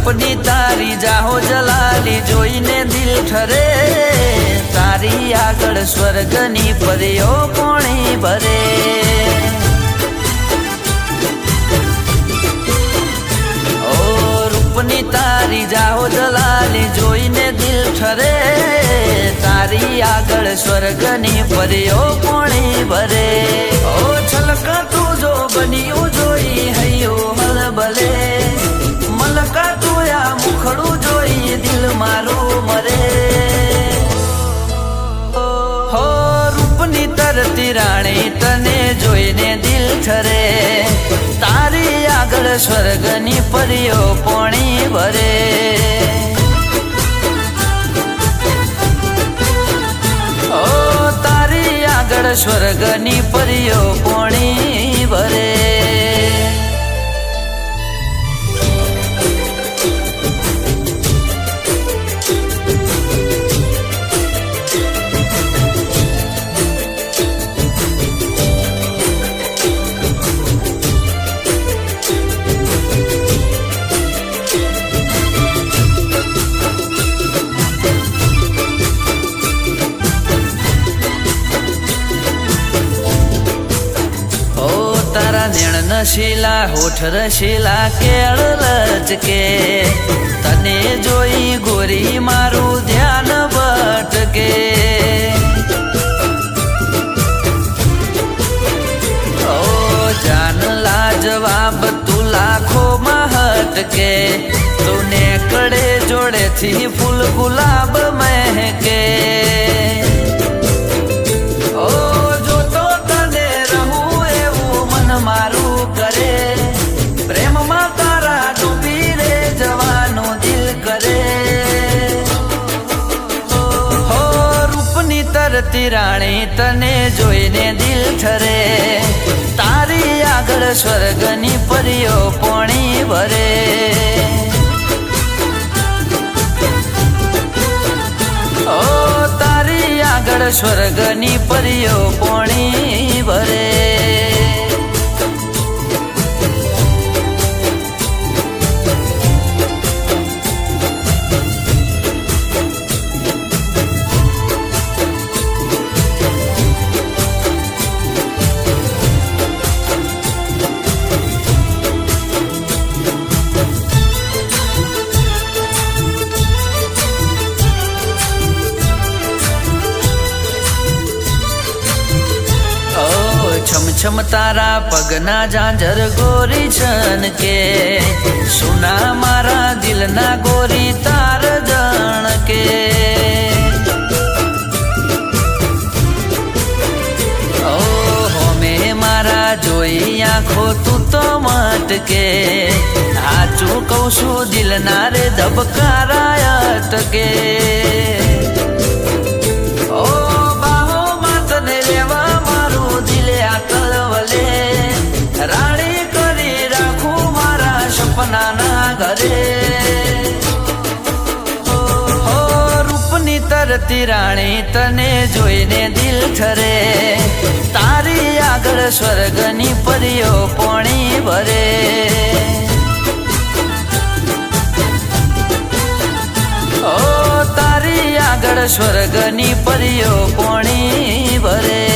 रूपनी तारी जाहो जलाली जोईने दिल ठरे तारी आगळ स्वर्गनी परियो पोणी भरे ओ रूपनी तारी जाहो जलाली जोईने दिल ठरे तारी आगळ स्वर्गनी परियो पोणी भरे ओ छलका तू जो बनियो जोई हयो हलबले मलका तोया मुखड़ू जोई दिल मारो मरे हो रूपनी तरती राणी तने जोईने दिल ठरे तारी आगळ स्वर्गनी परियो पोणी भरे ओ तारी आगळ स्वर्गनी परियो पोणी भरे नेण नशीला होठ रशीला केळ लचके तने जोई गोरी मारू ध्यान भटके ओ जान लाजवाब तू लाखो में हटके तूने कड़े जोड़े थी फूल गुलाब महके मारू करे प्रेम में तारा डूबी रे जवानो दिल करे हो रूपनी तरती राणी तने जोईने दिल ठरे तारी आगळ स्वर्गनी परियो पोणी भरे ओ तारी आगळ स्वर्गनी परियो पोणी भरे छम छम तारा पगना झांझर गोरी छन के सुना मारा दिल ना गोरी तार जन के ओ होमे मारा जोई आँखो तू तो मटके हाचू कौशु दिल ना रे धबकारा अटके ओ बाहो मातने लेवा राणी करी राखू मारा सपना ना घरे हो रूपनी तरती राणी तने जोईने दिल ठरे तारी आगळ स्वर्गनी परियो पोणी भरे ओ तारी आगळ स्वर्गनी परियो पोणी भरे